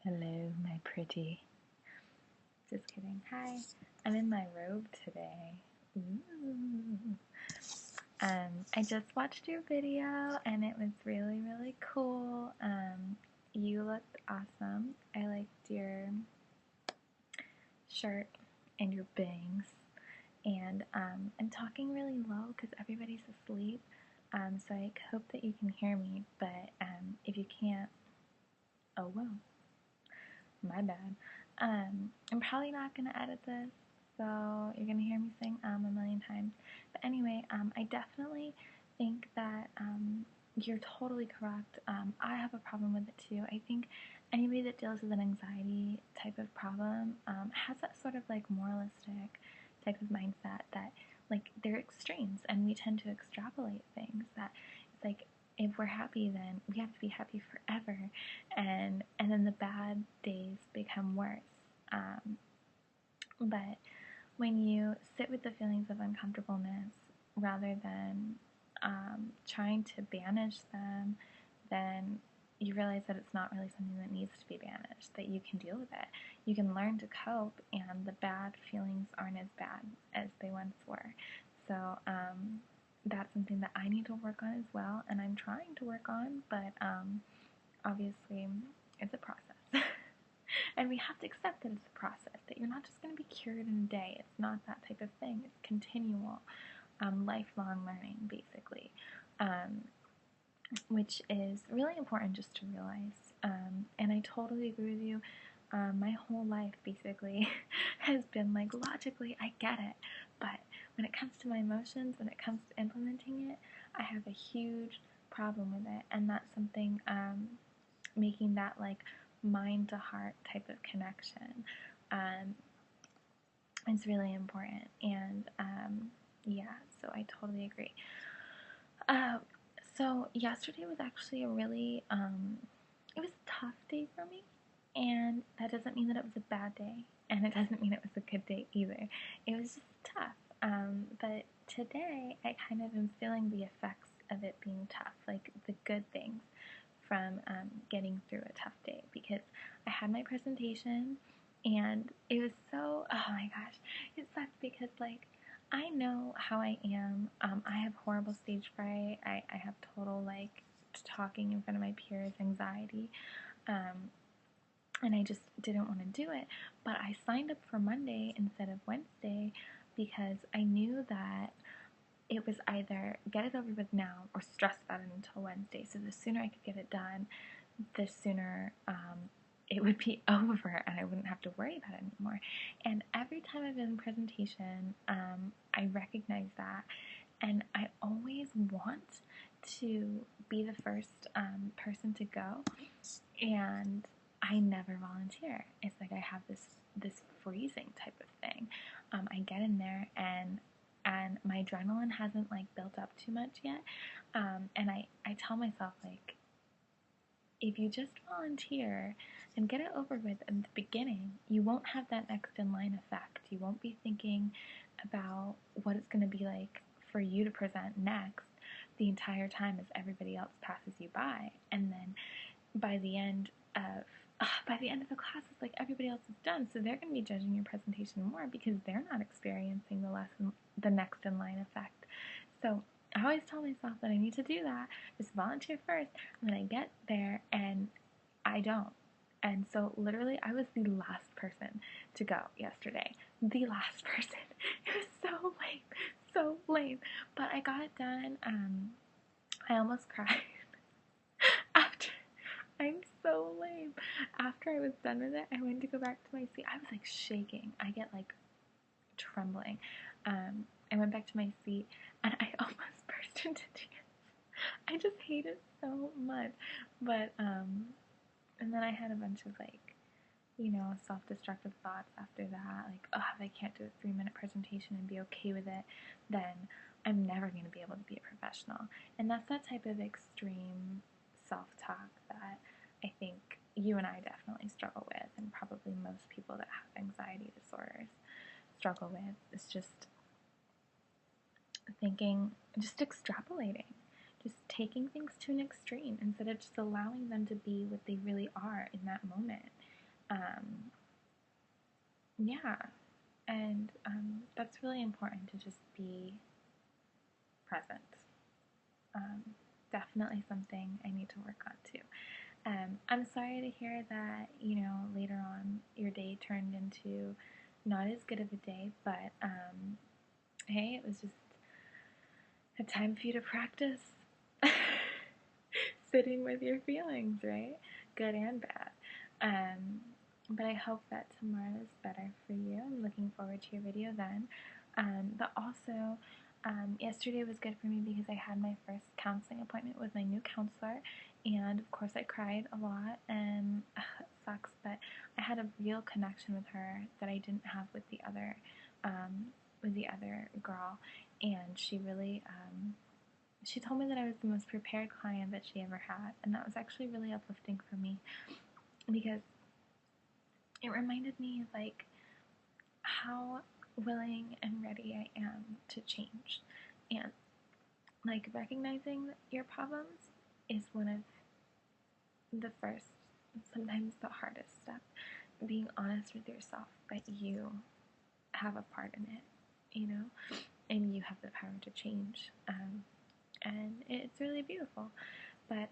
Hello, my pretty. Just kidding. Hi. I'm in my robe today. Ooh. I just watched your video and it was really, really cool. You looked awesome. I liked your shirt and your bangs. And I'm talking really low because everybody's asleep. So I hope that you can hear me. But if you can't, oh well. My bad. I'm probably not going to edit this, so you're going to hear me saying a million times. But anyway, I definitely think that you're totally correct. I have a problem with it too. I think anybody that deals with an anxiety type of problem has that sort of like moralistic type of mindset that like they're extremes and we tend to extrapolate things that it's like if we're happy then we have to be happy forever and then the bad days become worse. But when you sit with the feelings of uncomfortableness rather than trying to banish them, then you realize that it's not really something that needs to be banished, that you can deal with it. You can learn to cope, and the bad feelings aren't as bad as they once were. So that's something that I need to work on as well, and I'm trying to work on, but obviously it's a process. And we have to accept that it's a process, that you're not just going to be cured in a day. It's not that type of thing. It's continual, lifelong learning, basically, which is really important just to realize. And I totally agree with you. My whole life, basically, has been like, logically, I get it. But when it comes to my emotions, when it comes to implementing it, I have a huge problem with it. And that's something, making that like mind to heart type of connection is really important. And yeah, so I totally agree. So yesterday was actually a really it was a tough day for me, and that doesn't mean that it was a bad day, and it doesn't mean it was a good day either. It was just tough. But today I kind of am feeling the effects of it being tough, like the good things from getting through a tough day, because I had my presentation and it was so, oh my gosh, it sucked because like I know how I am. I have horrible stage fright. I have total like talking in front of my peers anxiety. And I just didn't want to do it. But I signed up for Monday instead of Wednesday because I knew that it was either get it over with now or stress about it until Wednesday. So the sooner I could get it done, the sooner it would be over and I wouldn't have to worry about it anymore. And every time I've been in presentation, I recognize that. And I always want to be the first person to go. And I never volunteer. It's like I have this freezing type of thing. I get in there and my adrenaline hasn't like built up too much yet. And I tell myself like if you just volunteer and get it over with in the beginning, you won't have that next in line effect. You won't be thinking about what it's going to be like for you to present next the entire time as everybody else passes you by. And then by the end of the class, it's like everybody else is done, so they're going to be judging your presentation more because they're not experiencing the next in line effect. So I always tell myself that I need to do that, just volunteer first, and then I get there and I don't. And so literally I was the last person to go yesterday. The last person. It was so lame. So lame. But I got it done. I almost cried. After I'm so lame. After I was done with it, I went to go back to my seat. I was like shaking. I get like trembling. I went back to my seat and I almost burst into tears. I just hate it so much. But and then I had a bunch of like, self-destructive thoughts after that. Like, oh, if I can't do a 3-minute presentation and be okay with it, then I'm never going to be able to be a professional. And that's that type of extreme self-talk that I think you and I definitely struggle with, and probably most people that have anxiety disorders struggle with. It's just thinking, just extrapolating, just taking things to an extreme instead of just allowing them to be what they really are in that moment. Yeah, and that's really important to just be present. Um, Definitely something I need to work on too. I'm sorry to hear that, later on your day turned into not as good of a day, but hey, it was just a time for you to practice sitting with your feelings, right? Good and bad. But I hope that tomorrow is better for you. I'm looking forward to your video then. But also, yesterday was good for me because I had my first counseling appointment with my new counselor, and of course I cried a lot, and it sucks, but I had a real connection with her that I didn't have with the other girl, and she really she told me that I was the most prepared client that she ever had, and that was actually really uplifting for me because it reminded me like how willing and ready I am to change, and like recognizing your problems is one of the first, sometimes the hardest step. Being honest with yourself that you have a part in it, and you have the power to change. And it's really beautiful. But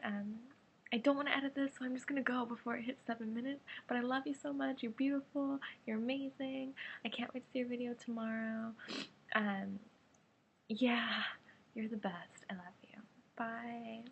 I don't want to edit this, so I'm just going to go before it hits 7 minutes. But I love you so much. You're beautiful. You're amazing. I can't wait to see your video tomorrow. Yeah, you're the best. I love you. Bye.